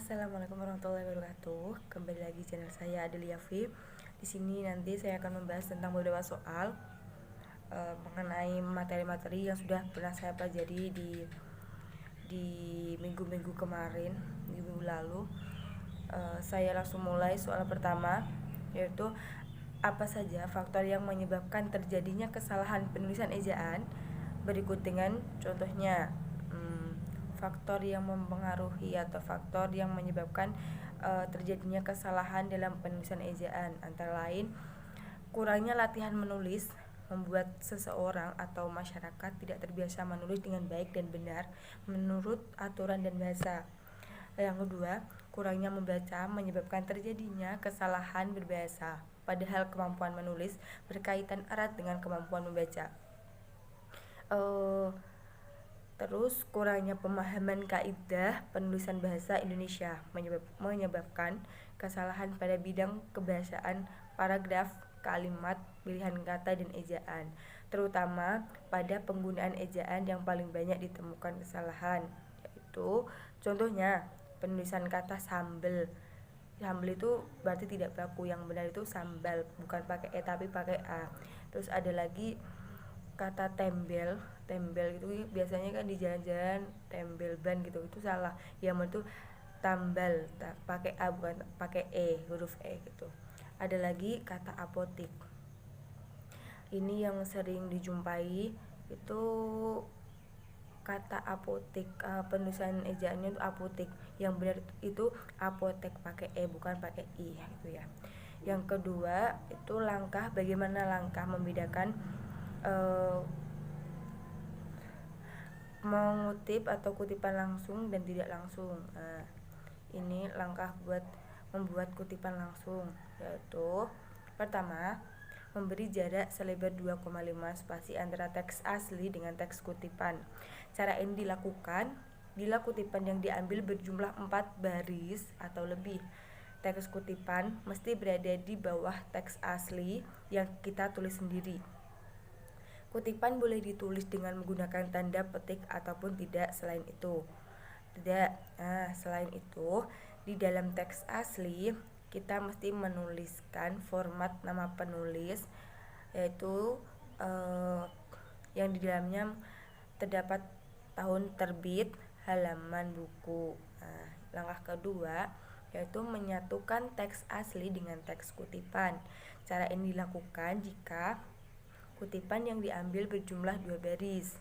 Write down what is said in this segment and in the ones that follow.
Assalamualaikum warahmatullahi wabarakatuh. Kembali lagi channel saya Adelia V. Di sini nanti saya akan membahas tentang beberapa soal mengenai materi-materi yang sudah pernah saya pelajari di minggu-minggu kemarin, minggu lalu. Saya langsung mulai soal pertama, yaitu apa saja faktor yang menyebabkan terjadinya kesalahan penulisan ejaan berikut dengan contohnya. Faktor yang mempengaruhi atau faktor yang menyebabkan terjadinya kesalahan dalam penulisan ejaan antara lain kurangnya latihan menulis membuat seseorang atau masyarakat tidak terbiasa menulis dengan baik dan benar menurut aturan dan bahasa. Yang kedua, kurangnya membaca menyebabkan terjadinya kesalahan berbahasa, padahal kemampuan menulis berkaitan erat dengan kemampuan membaca. Terus kurangnya pemahaman kaidah penulisan bahasa Indonesia menyebabkan kesalahan pada bidang kebahasaan paragraf, kalimat, pilihan kata, dan ejaan, terutama pada penggunaan ejaan yang paling banyak ditemukan kesalahan, yaitu contohnya penulisan kata sambel. Sambel itu berarti tidak baku, yang benar itu sambal, bukan pakai e tapi pakai a. Terus ada lagi kata tembel itu biasanya kan di jalan-jalan tembel ban gitu, itu salah. Yang benar itu tambal, pakai a bukan pakai e, huruf e gitu. Ada lagi kata apotik. Ini yang sering dijumpai itu kata apotik, penulisan ejaannya itu apotik. Yang benar itu apotek pakai e bukan pakai i gitu ya. Yang kedua itu langkah, bagaimana langkah membedakan mengutip atau kutipan langsung dan tidak langsung. Ini langkah buat membuat kutipan langsung, yaitu pertama, memberi jarak selebar 2,5 spasi antara teks asli dengan teks kutipan. Cara ini dilakukan bila kutipan yang diambil berjumlah 4 baris atau lebih. Teks kutipan mesti berada di bawah teks asli yang kita tulis sendiri. Kutipan boleh ditulis dengan menggunakan tanda petik ataupun tidak selain itu. Selain itu, di dalam teks asli kita mesti menuliskan format nama penulis, yaitu yang di dalamnya terdapat tahun terbit, halaman buku. Langkah kedua yaitu menyatukan teks asli dengan teks kutipan. Cara ini dilakukan jika kutipan yang diambil berjumlah 2 baris.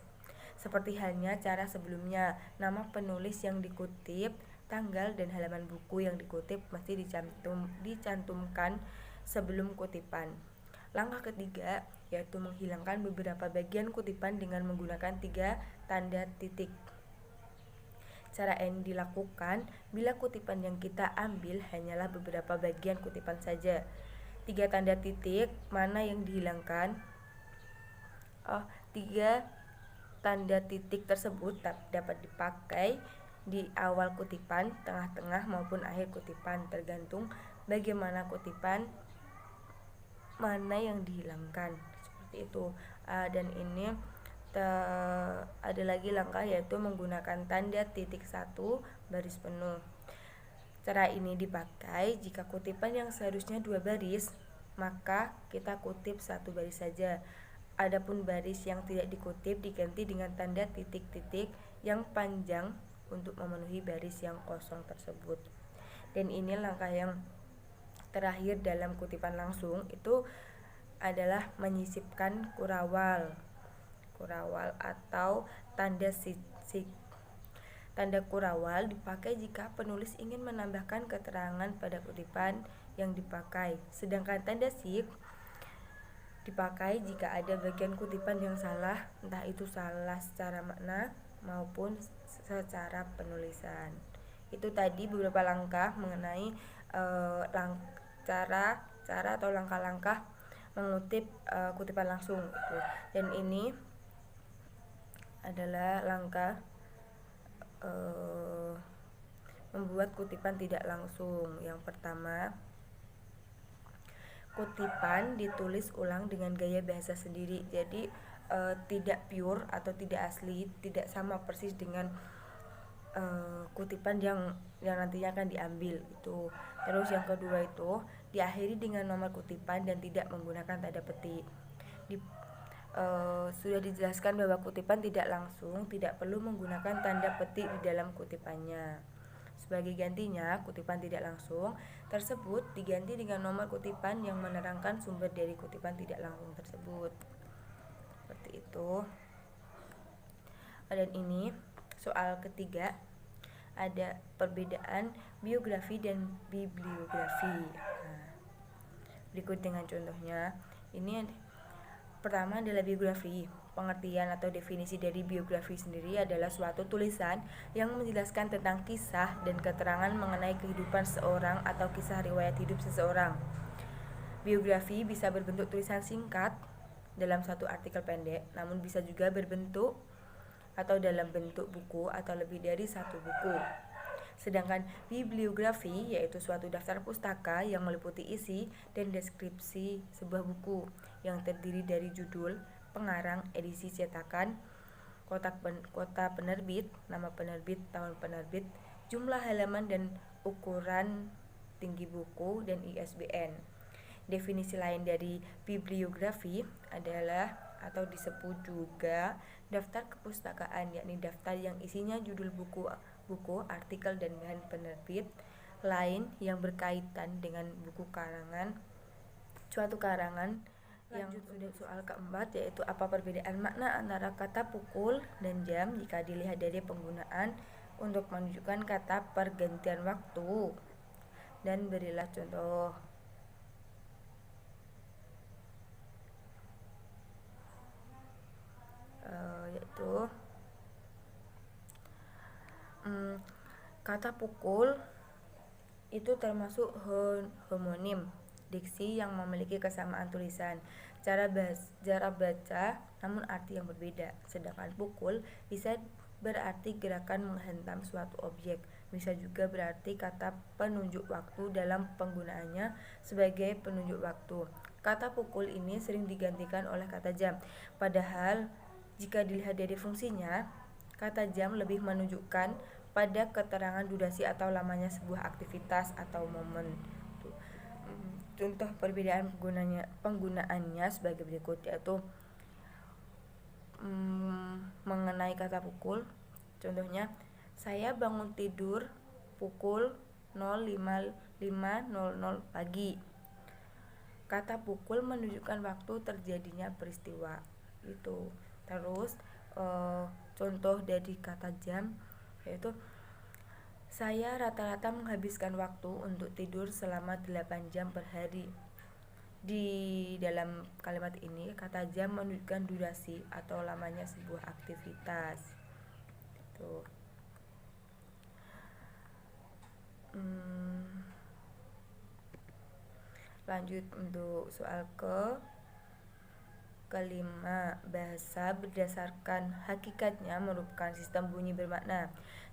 Seperti halnya cara sebelumnya, nama penulis yang dikutip, tanggal, dan halaman buku yang dikutip mesti dicantumkan sebelum kutipan. Langkah ketiga yaitu menghilangkan beberapa bagian kutipan dengan menggunakan 3 tanda titik. Cara ini dilakukan bila kutipan yang kita ambil hanyalah beberapa bagian kutipan saja. 3 tanda titik mana yang dihilangkan? 3 tanda titik tersebut dapat dipakai di awal kutipan, tengah-tengah maupun akhir kutipan, tergantung bagaimana kutipan mana yang dihilangkan, seperti itu. Dan ini ada lagi langkah yaitu menggunakan tanda titik 1 baris penuh. Cara ini dipakai jika kutipan yang seharusnya 2 baris, maka kita kutip 1 baris saja. Adapun baris yang tidak dikutip diganti dengan tanda titik-titik yang panjang untuk memenuhi baris yang kosong tersebut. Dan ini langkah yang terakhir dalam kutipan langsung, itu adalah menyisipkan kurawal atau tanda sisik. Tanda kurawal dipakai jika penulis ingin menambahkan keterangan pada kutipan yang dipakai, sedangkan tanda sik dipakai jika ada bagian kutipan yang salah, entah itu salah secara makna maupun secara penulisan. Itu tadi beberapa langkah mengenai cara atau langkah-langkah mengutip kutipan langsung gitu. Dan ini adalah langkah membuat kutipan tidak langsung. Yang pertama, kutipan ditulis ulang dengan gaya bahasa sendiri. Jadi tidak pure atau tidak asli, tidak sama persis dengan kutipan yang nantinya akan diambil itu. Terus yang kedua itu diakhiri dengan nomor kutipan dan tidak menggunakan tanda petik. Sudah dijelaskan bahwa kutipan tidak langsung tidak perlu menggunakan tanda petik di dalam kutipannya. Sebagai gantinya, kutipan tidak langsung tersebut diganti dengan nomor kutipan yang menerangkan sumber dari kutipan tidak langsung tersebut. Seperti itu. Dan ini soal ketiga, ada perbedaan biografi dan bibliografi. Nah, berikut dengan contohnya. Ini pertama adalah biografi. Pengertian atau definisi dari biografi sendiri adalah suatu tulisan yang menjelaskan tentang kisah dan keterangan mengenai kehidupan seseorang atau kisah riwayat hidup seseorang. Biografi bisa berbentuk tulisan singkat dalam satu artikel pendek, namun bisa juga berbentuk atau dalam bentuk buku atau lebih dari satu buku. Sedangkan bibliografi yaitu suatu daftar pustaka yang meliputi isi dan deskripsi sebuah buku yang terdiri dari judul, pengarang, edisi cetakan, kota penerbit, nama penerbit, tahun penerbit, jumlah halaman dan ukuran tinggi buku, dan ISBN. Definisi lain dari bibliografi adalah atau disebut juga daftar kepustakaan, yakni daftar yang isinya judul buku, artikel, dan bahan penerbit lain yang berkaitan dengan buku karangan, suatu karangan. Yang sudah soal keempat, yaitu apa perbedaan makna antara kata pukul dan jam jika dilihat dari penggunaan untuk menunjukkan kata pergantian waktu. Dan berilah contoh. Yaitu kata pukul itu termasuk homonim diksi yang memiliki kesamaan tulisan, cara baca namun arti yang berbeda. Sedangkan pukul bisa berarti gerakan menghentam suatu objek, bisa juga berarti kata penunjuk waktu dalam penggunaannya sebagai penunjuk waktu. Kata pukul ini sering digantikan oleh kata jam, padahal jika dilihat dari fungsinya, kata jam lebih menunjukkan pada keterangan durasi atau lamanya sebuah aktivitas atau momen. Contoh perbedaan penggunaannya sebagai berikut, yaitu mengenai kata pukul. Contohnya, saya bangun tidur pukul 05.00 pagi. Kata pukul menunjukkan waktu terjadinya peristiwa itu. Terus contoh dari kata jam yaitu saya rata-rata menghabiskan waktu untuk tidur selama 8 jam per hari. Di dalam kalimat ini, kata jam menunjukkan durasi atau lamanya sebuah aktivitas. Tuh. Lanjut untuk soal kelima, bahasa berdasarkan hakikatnya merupakan sistem bunyi bermakna.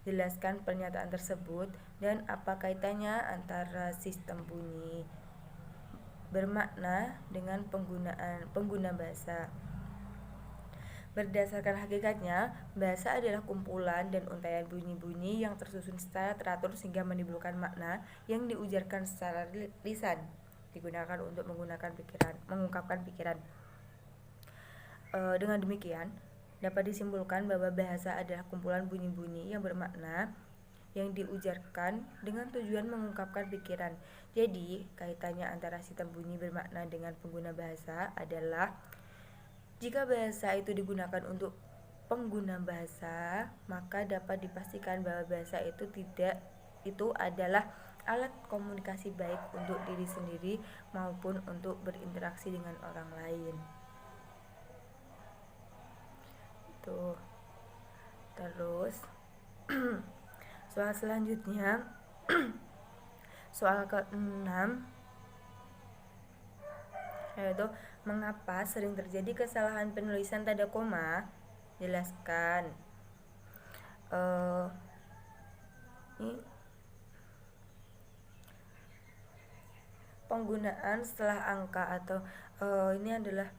Jelaskan pernyataan tersebut dan apa kaitannya antara sistem bunyi bermakna dengan pengguna bahasa. Berdasarkan hakikatnya, bahasa adalah kumpulan dan untaian bunyi-bunyi yang tersusun secara teratur sehingga menimbulkan makna yang diujarkan secara lisan, digunakan untuk mengungkapkan pikiran. Dengan demikian, dapat disimpulkan bahwa bahasa adalah kumpulan bunyi-bunyi yang bermakna yang diujarkan dengan tujuan mengungkapkan pikiran. Jadi, kaitannya antara sistem bunyi bermakna dengan pengguna bahasa adalah jika bahasa itu digunakan untuk pengguna bahasa, maka dapat dipastikan bahwa bahasa itu adalah alat komunikasi baik untuk diri sendiri maupun untuk berinteraksi dengan orang lain. Terus soal selanjutnya soal ke-6, yaitu mengapa sering terjadi kesalahan penulisan tanda koma. Jelaskan. Ini penggunaan setelah angka atau ini adalah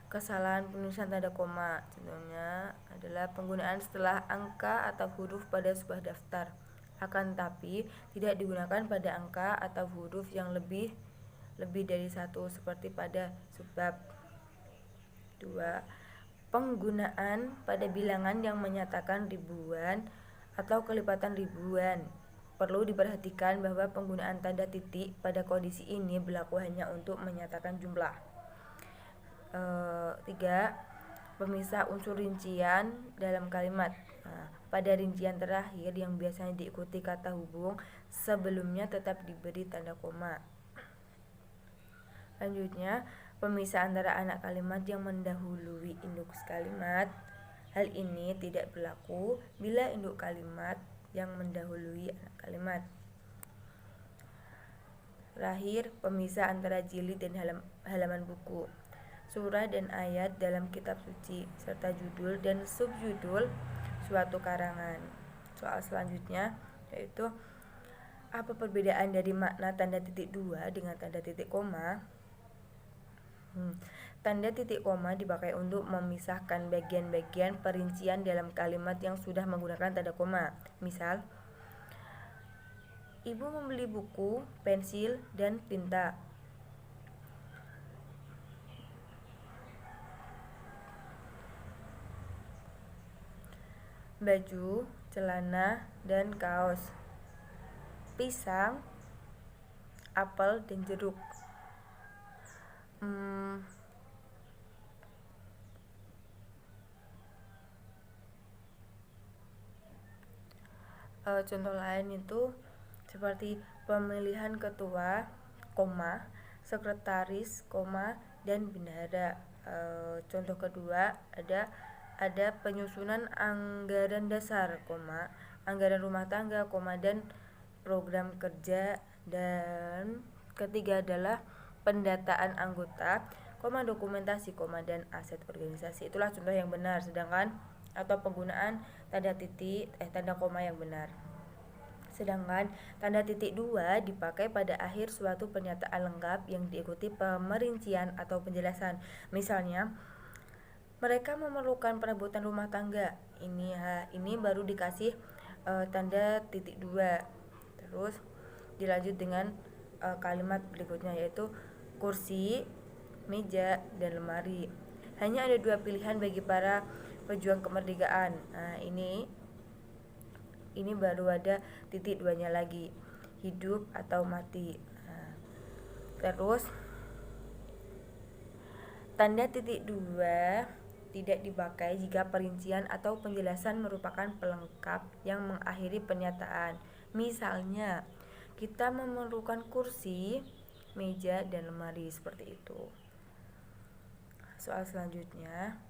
kesalahan penulisan tanda koma. Contohnya adalah penggunaan setelah angka atau huruf pada sebuah daftar, akan tetapi tidak digunakan pada angka atau huruf yang lebih dari satu seperti pada subbab. 2. Penggunaan pada bilangan yang menyatakan ribuan atau kelipatan ribuan. Perlu diperhatikan bahwa penggunaan tanda titik pada kondisi ini berlaku hanya untuk menyatakan jumlah. 3. Pemisah unsur rincian dalam kalimat. Pada rincian terakhir yang biasanya diikuti kata hubung, sebelumnya tetap diberi tanda koma. Selanjutnya, pemisah antara anak kalimat yang mendahului induk kalimat. Hal ini tidak berlaku bila induk kalimat yang mendahului anak kalimat. Terakhir, pemisah antara jilid dan halaman buku, surah dan ayat dalam kitab suci, serta judul dan subjudul suatu karangan. Soal selanjutnya yaitu apa perbedaan dari makna tanda titik dua dengan tanda titik koma? Tanda titik koma dipakai untuk memisahkan bagian-bagian perincian dalam kalimat yang sudah menggunakan tanda koma. Misal, ibu membeli buku, pensil, dan tinta. Baju, celana, dan kaos. Pisang, apel, dan jeruk. Contoh lain itu seperti pemilihan ketua, koma, sekretaris, koma, dan bendahara. Contoh kedua ada penyusunan anggaran dasar, koma, anggaran rumah tangga, koma, dan program kerja. Dan ketiga adalah pendataan anggota, koma, dokumentasi, koma, dan aset organisasi. Itulah contoh yang benar, sedangkan atau penggunaan tanda titik tanda koma yang benar. Sedangkan tanda titik dua dipakai pada akhir suatu pernyataan lengkap yang diikuti pemerincian atau penjelasan. Misalnya, mereka memerlukan perabotan rumah tangga. Ini baru dikasih tanda titik dua. Terus dilanjut dengan kalimat berikutnya yaitu kursi, meja, dan lemari. Hanya ada dua pilihan bagi para pejuang kemerdekaan. Ini baru ada titik duanya lagi, hidup atau mati. Terus tanda titik dua tidak dipakai jika perincian atau penjelasan merupakan pelengkap yang mengakhiri pernyataan. Misalnya, kita memerlukan kursi, meja, dan lemari, seperti itu. Soal selanjutnya,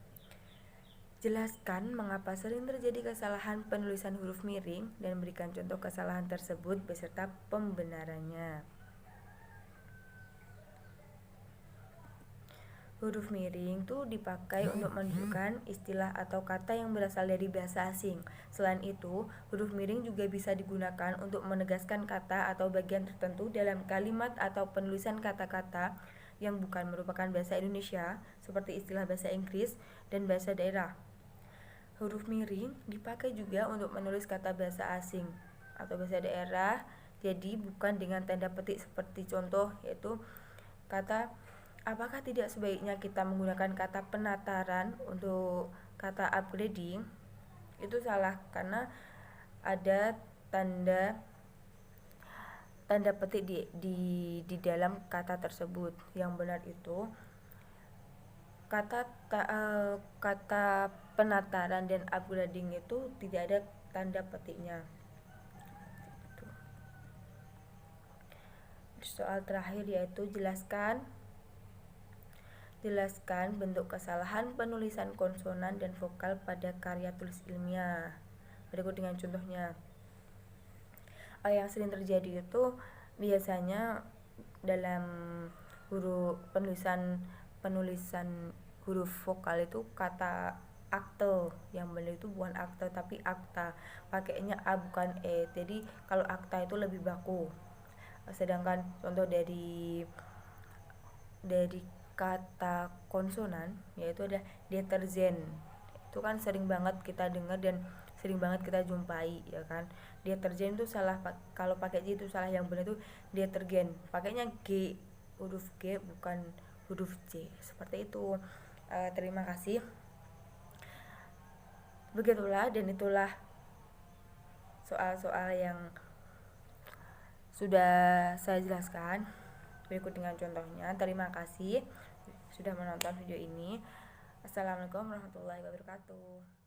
jelaskan mengapa sering terjadi kesalahan penulisan huruf miring dan berikan contoh kesalahan tersebut beserta pembenarannya. Huruf miring itu dipakai untuk menunjukkan istilah atau kata yang berasal dari bahasa asing. Selain itu, huruf miring juga bisa digunakan untuk menegaskan kata atau bagian tertentu dalam kalimat atau penulisan kata-kata yang bukan merupakan bahasa Indonesia, seperti istilah bahasa Inggris dan bahasa daerah. Huruf miring dipakai juga untuk menulis kata bahasa asing atau bahasa daerah, jadi bukan dengan tanda petik seperti contoh yaitu kata, apakah tidak sebaiknya kita menggunakan kata penataran untuk kata upgrading? Itu salah karena ada tanda petik di dalam kata tersebut. Yang benar itu kata penataran dan upgrading itu tidak ada tanda petiknya. Soal terakhir yaitu jelaskan bentuk kesalahan penulisan konsonan dan vokal pada karya tulis ilmiah. Berikut dengan contohnya. Yang sering terjadi itu biasanya dalam huruf penulisan huruf vokal itu kata akte, yang benar itu bukan akte tapi akta, pakainya a bukan e. Jadi kalau akta itu lebih baku. Sedangkan contoh dari kata konsonan, yaitu ada deterjen. Itu kan sering banget kita dengar dan sering banget kita jumpai, ya kan. Deterjen itu salah, kalau pakai J itu salah, yang benar itu detergen. Pakainya G, huruf G bukan huruf C. Seperti itu. Terima kasih. Begitulah, dan itulah soal-soal yang sudah saya jelaskan. Berikut dengan contohnya. Terima kasih sudah menonton video ini. Assalamualaikum warahmatullahi wabarakatuh.